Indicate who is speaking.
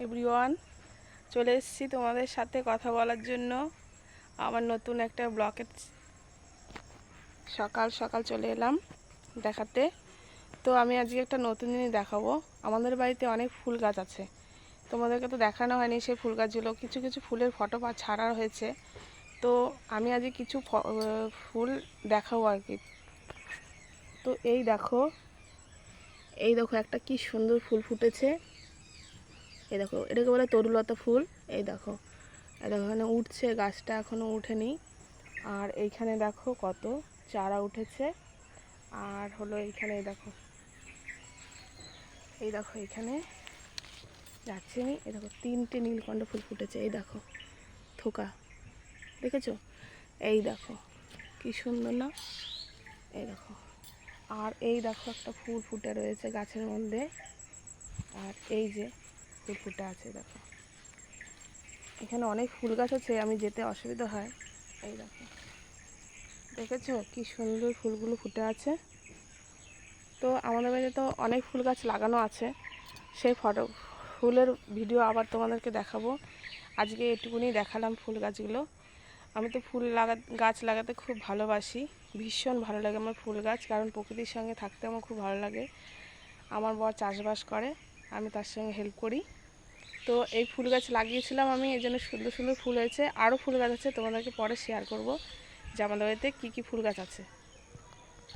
Speaker 1: Everyone, চলে এসেছি তোমাদের সাথে কথা বলার জন্য আমার নতুন একটা ব্লকের। সকাল সকাল চলে এলাম দেখাতে। তো আমি আজকে একটা নতুন জিনিস দেখাবো। আমাদের বাড়িতে অনেক ফুল গাছ আছে, তোমাদেরকে তো দেখানো হয়নি সেই ফুল গাছগুলো। কিছু কিছু ফুলের ফটো ছাড়া হয়েছে, তো আমি আজকে কিছু ফুল দেখাবো আর কি। তো এই দেখো একটা কি সুন্দর ফুল ফুটেছে। এই দেখো, এটাকে বলে তরুলতা ফুল। এই দেখো এখানে উঠছে, গাছটা এখনও উঠেনি। আর এইখানে দেখো কত চারা উঠেছে। আর হলো এইখানে এই দেখো এইখানে যাচ্ছে আমি। এই দেখো 3টে নীলকণ্ঠ ফুল ফুটেছে। এই দেখো থোকা, দেখেছো? এই দেখো কি সুন্দর না? এই দেখো, আর এই দেখো একটা ফুল ফুটে রয়েছে গাছের মধ্যে। আর এই যে ফুল ফুটে আছে দেখো, এখানে অনেক ফুল গাছ আছে, আমি যেতে অসুবিধা হয়। এই দেখো, দেখেছো কি সুন্দর ফুলগুলো ফুটে আছে। তো আমাদের বাড়িতে তো অনেক ফুল গাছ লাগানো আছে, সেই ফুলের ভিডিও আবার তোমাদেরকে দেখাবো। আজকে এটুকুনি দেখালাম ফুল গাছগুলো। আমি তো গাছ লাগাতে খুব ভালোবাসি, ভীষণ ভালো লাগে আমার ফুল গাছ, কারণ প্রকৃতির সঙ্গে থাকতে আমার খুব ভালো লাগে। আমার বর চাষবাস করে, আমি তার সঙ্গে হেল্প করি। তো এই ফুল গাছ লাগিয়েছিলাম আমি, এই জন্য সুন্দর সুন্দর ফুল হয়েছে। আরও ফুল গাছ আছে, তোমাদেরকে পরে শেয়ার করব যে আমাদের বাড়িতে কী কী ফুল গাছ আছে।